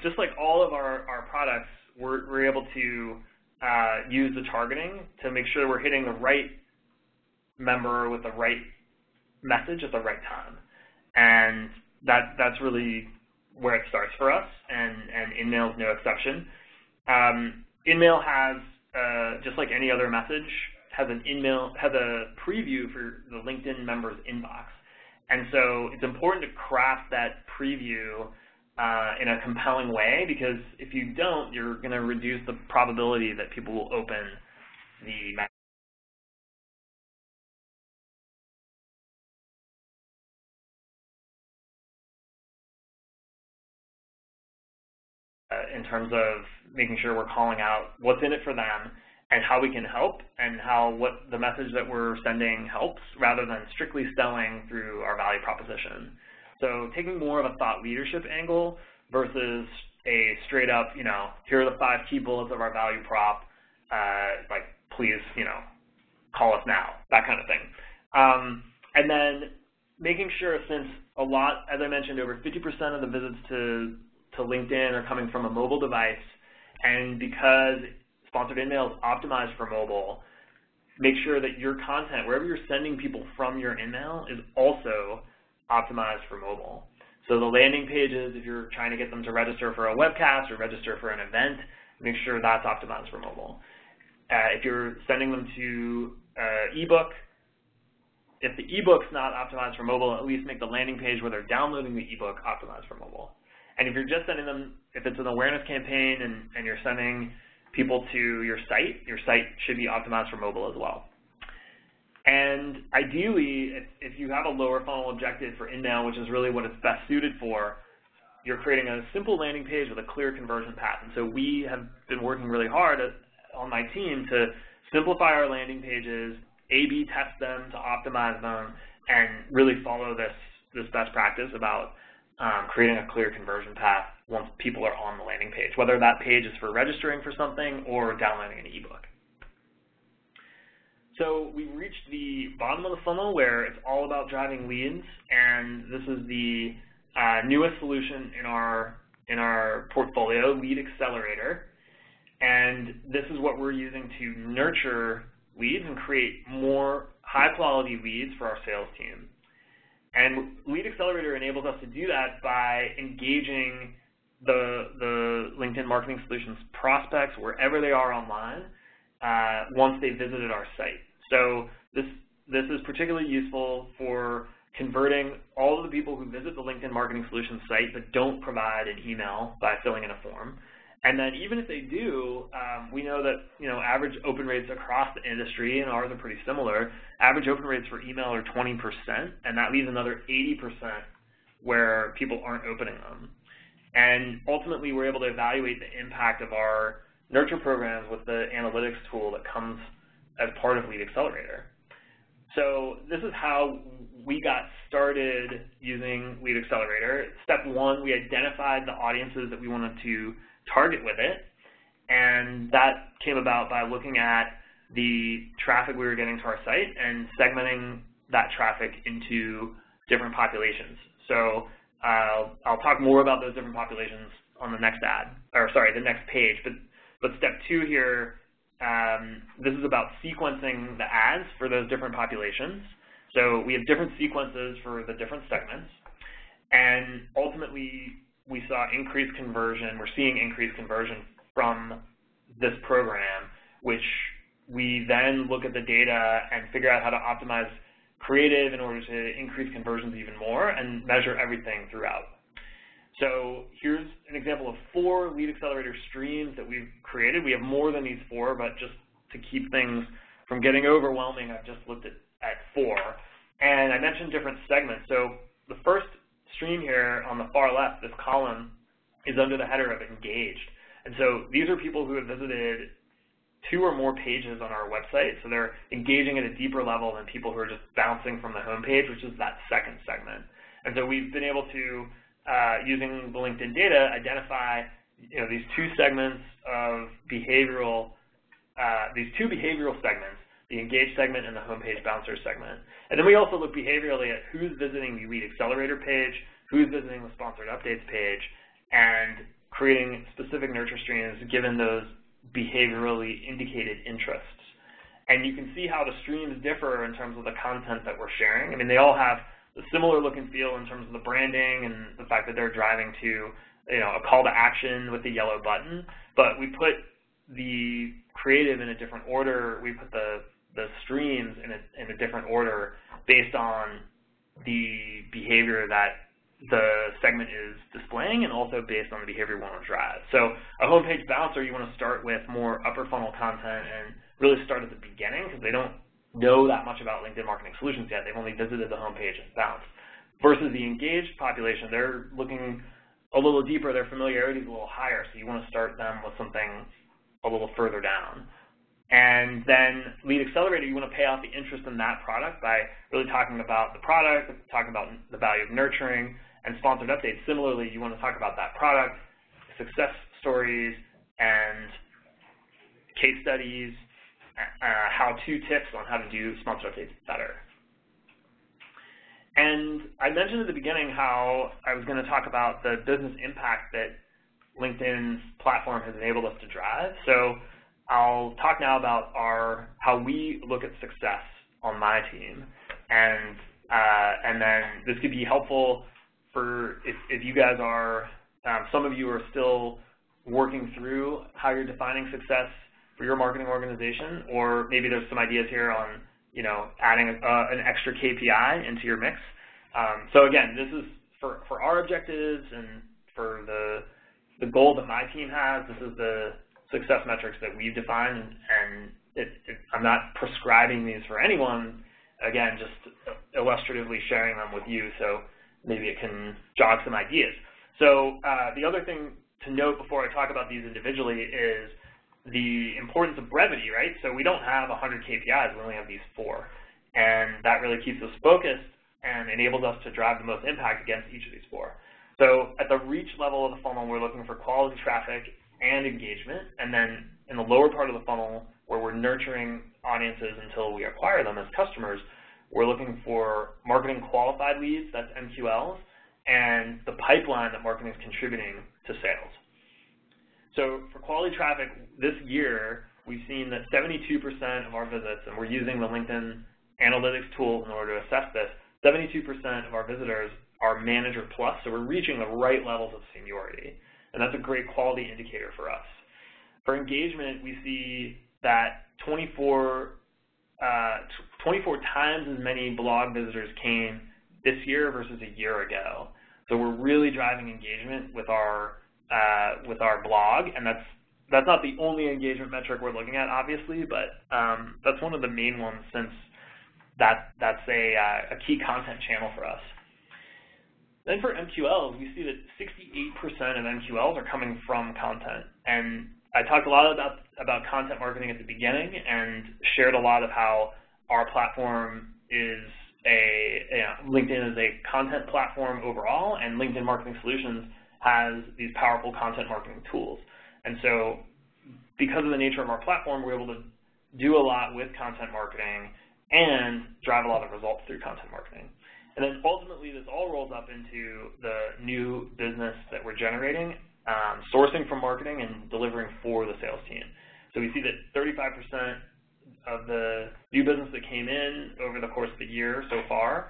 just like all of our products, we're able to use the targeting to make sure we're hitting the right member with the right message at the right time. And that's really where it starts for us, and InMail is no exception. InMail has, just like any other message, has a preview for the LinkedIn members inbox. And so it's important to craft that preview in a compelling way, because if you don't, you're going to reduce the probability that people will open the message. In terms of making sure we're calling out what's in it for them and how we can help, and what the message that we're sending helps, rather than strictly selling through our value proposition. So taking more of a thought leadership angle versus a straight up, here are the 5 key bullets of our value prop, like please, call us now, that kind of thing. And then making sure, since a lot, as I mentioned, over 50% of the visits to LinkedIn are coming from a mobile device, and because sponsored InMail is optimized for mobile, make sure that your content, wherever you're sending people from your InMail, is also optimized for mobile. So the landing pages, if you're trying to get them to register for a webcast or register for an event, make sure that's optimized for mobile. If you're sending them to ebook, if the ebook's not optimized for mobile, at least make the landing page where they're downloading the ebook optimized for mobile. And if you're just sending them, if it's an awareness campaign and you're sending people to your site should be optimized for mobile as well. And ideally, if you have a lower funnel objective for InMail, which is really what it's best suited for, you're creating a simple landing page with a clear conversion path. And so we have been working really hard on my team to simplify our landing pages, A/B test them to optimize them, and really follow this best practice about creating a clear conversion path once people are on the landing page, whether that page is for registering for something or downloading an ebook. So we've reached the bottom of the funnel where it's all about driving leads, and this is the newest solution in our portfolio, Lead Accelerator. And this is what we're using to nurture leads and create more high-quality leads for our sales team. And Lead Accelerator enables us to do that by engaging the LinkedIn Marketing Solutions prospects wherever they are online once they visited our site. So this is particularly useful for converting all of the people who visit the LinkedIn Marketing Solutions site but don't provide an email by filling in a form. And then even if they do, we know that average open rates across the industry, and ours are pretty similar, average open rates for email are 20%, and that leaves another 80% where people aren't opening them. And ultimately, we're able to evaluate the impact of our nurture programs with the analytics tool that comes as part of Lead Accelerator. So this is how we got started using Lead Accelerator. Step one, we identified the audiences that we wanted to target with it, and that came about by looking at the traffic we were getting to our site and segmenting that traffic into different populations. So I'll talk more about those different populations on the next the next page. But step two here, this is about sequencing the ads for those different populations. So we have different sequences for the different segments, and ultimately we saw increased conversion. We're seeing increased conversion from this program, which we then look at the data and figure out how to optimize creative in order to increase conversions even more and measure everything throughout. So here's an example of 4 Lead Accelerator streams that we've created. We have more than these 4, but just to keep things from getting overwhelming, I've just looked at 4. And I mentioned different segments. So the first stream here on the far left, this column, is under the header of engaged. And so these are people who have visited 2 or more pages on our website. So they're engaging at a deeper level than people who are just bouncing from the home page, which is that second segment. And so we've been able to, using the LinkedIn data, identify these 2 segments of behavioral, these 2 behavioral segments, the engaged segment and the homepage bouncer segment. And then we also look behaviorally at who's visiting the Lead Accelerator page, who's visiting the sponsored updates page, and creating specific nurture streams given those behaviorally indicated interests. And you can see how the streams differ in terms of the content that we're sharing. I mean, they all have a similar look and feel in terms of the branding and the fact that they're driving to a call to action with the yellow button, but we put the creative in a different order. We put the streams in a different order based on the behavior that the segment is displaying and also based on the behavior we want to drive. So a homepage bouncer, you want to start with more upper funnel content and really start at the beginning because they don't know that much about LinkedIn Marketing Solutions yet. They've only visited the homepage and bounced. Versus the engaged population, they're looking a little deeper. Their familiarity is a little higher, so you want to start them with something a little further down. And then Lead Accelerator, you want to pay off the interest in that product by really talking about the product, talking about the value of nurturing, and sponsored updates. Similarly, you want to talk about that product, success stories, and case studies, how-to tips on how to do sponsored updates better. And I mentioned at the beginning how I was going to talk about the business impact that LinkedIn's platform has enabled us to drive. So I'll talk now about how we look at success on my team, and then this could be helpful for if you guys are, some of you are still working through how you're defining success for your marketing organization, or maybe there's some ideas here on, adding an extra KPI into your mix. So again, this is for our objectives and for the goal that my team has. This is the success metrics that we've defined, and I'm not prescribing these for anyone. Again, just illustratively sharing them with you, so maybe it can jog some ideas. So the other thing to note before I talk about these individually is the importance of brevity, right? So we don't have 100 KPIs, we only have these 4. And that really keeps us focused and enables us to drive the most impact against each of these 4. So at the reach level of the funnel, we're looking for quality traffic and engagement. And then in the lower part of the funnel, where we're nurturing audiences until we acquire them as customers, we're looking for marketing qualified leads, that's MQLs, and the pipeline that marketing is contributing to sales. So for quality traffic this year, we've seen that 72% of our visits, and we're using the LinkedIn analytics tools in order to assess this, 72% of our visitors are Manager Plus, so we're reaching the right levels of seniority, and that's a great quality indicator for us. For engagement, we see that 24 times as many blog visitors came this year versus a year ago. So we're really driving engagement with our blog, and that's not the only engagement metric we're looking at, obviously, but that's one of the main ones, since that's a key content channel for us. Then for MQLs, we see that 68% of MQLs are coming from content, and I talked a lot about content marketing at the beginning and shared a lot of how our platform is LinkedIn is a content platform overall, and LinkedIn Marketing Solutions has these powerful content marketing tools. And so because of the nature of our platform, we're able to do a lot with content marketing and drive a lot of results through content marketing. And then ultimately, this all rolls up into the new business that we're generating, sourcing from marketing and delivering for the sales team. So we see that 35% of the new business that came in over the course of the year so far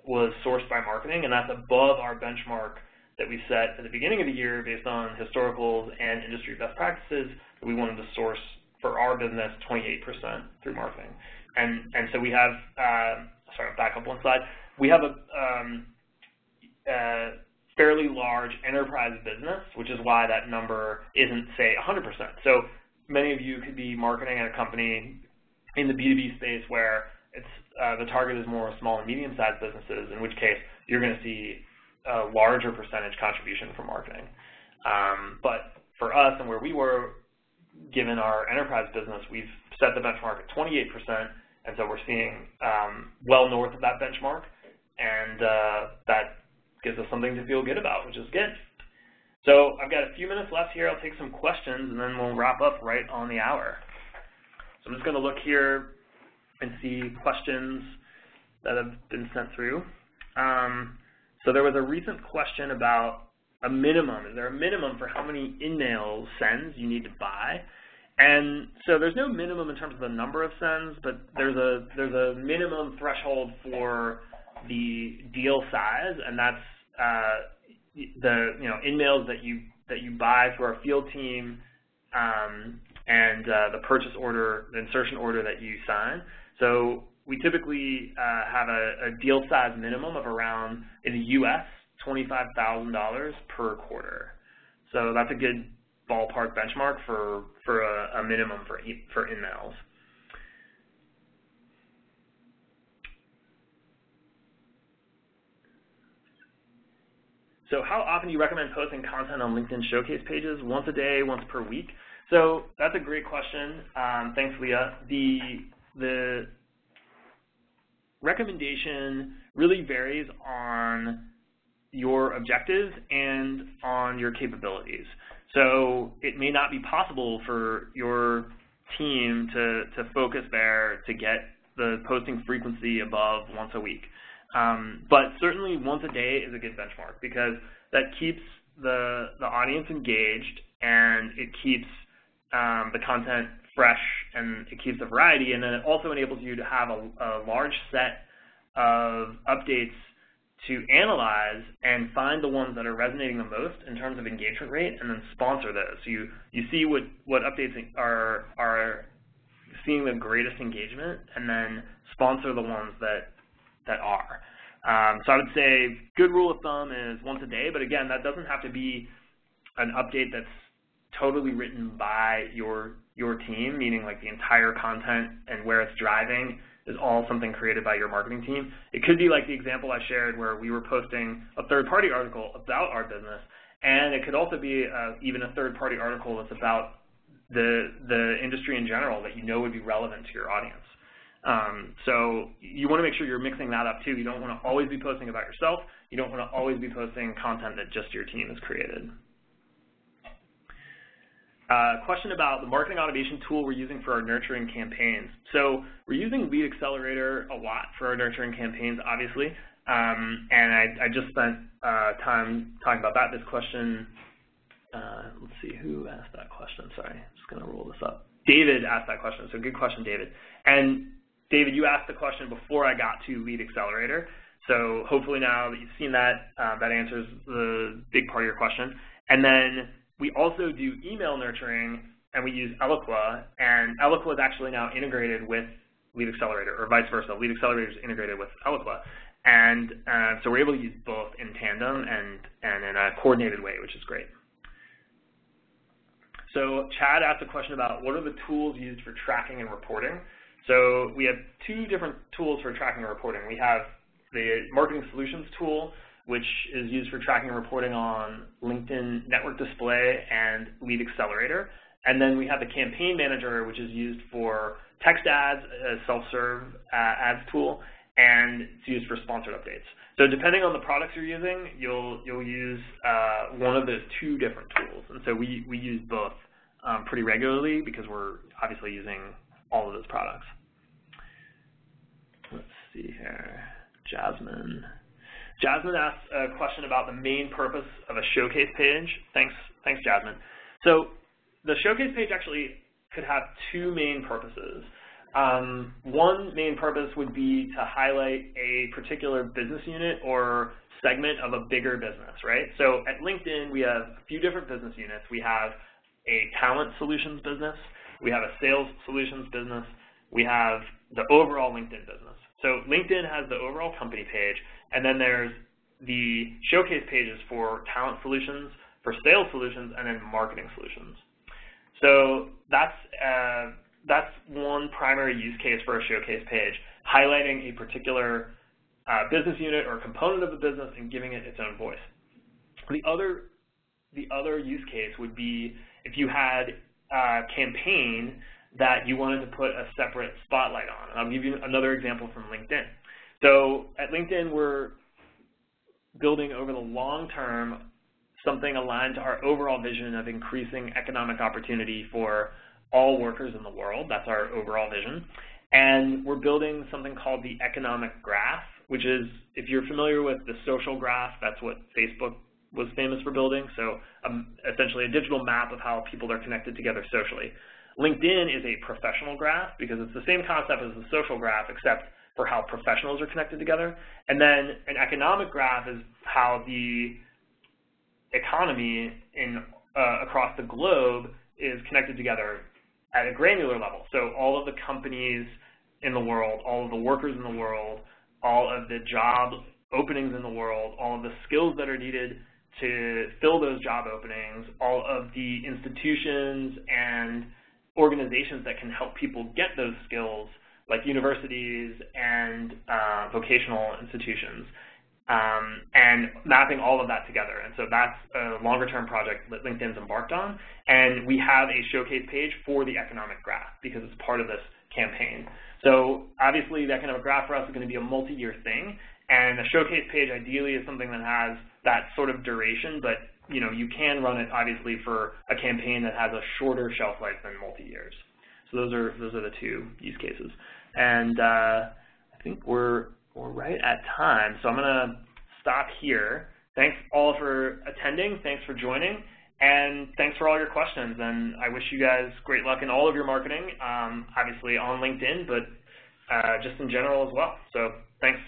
was sourced by marketing, and that's above our benchmark that we set at the beginning of the year based on historicals and industry best practices that we wanted to source for our business 28% through marketing. And so we have, sorry, back up one slide. We have a fairly large enterprise business, which is why that number isn't, say, 100%. So many of you could be marketing at a company in the B2B space where it's the target is more small and medium-sized businesses, in which case you're going to see a larger percentage contribution from marketing. But for us and where we were, given our enterprise business, we've set the benchmark at 28%, and so we're seeing well north of that benchmark, and that gives us something to feel good about, which is good. So I've got a few minutes left here. I'll take some questions, and then we'll wrap up right on the hour. So I'm just going to look here and see questions that have been sent through. So there was a recent question about a minimum. Is there a minimum for how many InMail sends you need to buy? And so there's no minimum in terms of the number of sends, but there's a minimum threshold for the deal size, and that's the InMails that you buy through our field team, and the purchase order, the insertion order that you sign. So we typically have a deal size minimum of around, in the U.S., $25,000 per quarter. So that's a good ballpark benchmark for a minimum for InMails. So how often do you recommend posting content on LinkedIn Showcase pages? Once a day, once per week? So that's a great question. Thanks, Leah. The recommendation really varies on your objectives and on your capabilities. So it may not be possible for your team to focus there to get the posting frequency above once a week. But certainly once a day is a good benchmark, because that keeps the audience engaged, and it keeps the content fresh, and it keeps a variety, and then it also enables you to have a large set of updates to analyze and find the ones that are resonating the most in terms of engagement rate, and then sponsor those. So you see what updates are seeing the greatest engagement, and then sponsor the ones that are. So I would say good rule of thumb is once a day, but again, that doesn't have to be an update that's totally written by your team, meaning like the entire content and where it's driving is all something created by your marketing team. It could be like the example I shared where we were posting a third-party article about our business, and it could also be even a third-party article that's about the industry in general that you know would be relevant to your audience. So you want to make sure you're mixing that up too. You don't want to always be posting about yourself. You don't want to always be posting content that just your team has created. Question about the marketing automation tool we're using for our nurturing campaigns. So we're using Lead Accelerator a lot for our nurturing campaigns, obviously, and I just spent time talking about that. This question, let's see, who asked that question? Sorry, I'm just going to roll this up. David asked that question, so good question, David. And David, you asked the question before I got to Lead Accelerator, so hopefully now that you've seen that, that answers the big part of your question. And then we also do email nurturing, and we use Eloqua, and Eloqua is actually now integrated with Lead Accelerator, or vice versa. Lead Accelerator is integrated with Eloqua, and so we're able to use both in tandem and in a coordinated way, which is great. So Chad asked a question about what are the tools used for tracking and reporting. So we have two different tools for tracking and reporting. We have the Marketing Solutions tool, which is used for tracking and reporting on LinkedIn Network Display and Lead Accelerator. And then we have the Campaign Manager, which is used for text ads, a self-serve ads tool, and it's used for sponsored updates. So depending on the products you're using, you'll use one of those two different tools. And so we use both pretty regularly because we're obviously using all of those products. Let's see here, Jasmine asked a question about the main purpose of a showcase page. Thanks, Jasmine. So the showcase page actually could have two main purposes. One main purpose would be to highlight a particular business unit or segment of a bigger business, right? So at LinkedIn, we have a few different business units. We have a talent solutions business. We have a sales solutions business. We have the overall LinkedIn business. So LinkedIn has the overall company page, and then there's the showcase pages for talent solutions, for sales solutions, and then marketing solutions. So that's one primary use case for a showcase page, highlighting a particular business unit or component of the business and giving it its own voice. The other use case would be if you had a campaign that you wanted to put a separate spotlight on. And I'll give you another example from LinkedIn. So at LinkedIn, we're building over the long term something aligned to our overall vision of increasing economic opportunity for all workers in the world. That's our overall vision. And we're building something called the economic graph, which is, if you're familiar with the social graph, that's what Facebook was famous for building. So essentially a digital map of how people are connected together socially. LinkedIn is a professional graph because it's the same concept as the social graph, except for how professionals are connected together. And then an economic graph is how the economy across the globe is connected together at a granular level. So all of the companies in the world, all of the workers in the world, all of the job openings in the world, all of the skills that are needed to fill those job openings, all of the institutions and organizations that can help people get those skills, like universities and vocational institutions, and mapping all of that together. And so that's a longer-term project that LinkedIn's embarked on, and we have a showcase page for the economic graph because it's part of this campaign. So obviously the economic graph for us is going to be a multi-year thing, and a showcase page ideally is something that has that sort of duration, but you can run it obviously for a campaign that has a shorter shelf life than multi-years. So those are the two use cases. And I think we're right at time, so I'm going to stop here. Thanks all for attending. Thanks for joining. And thanks for all your questions. And I wish you guys great luck in all of your marketing, obviously on LinkedIn, but just in general as well. So thanks.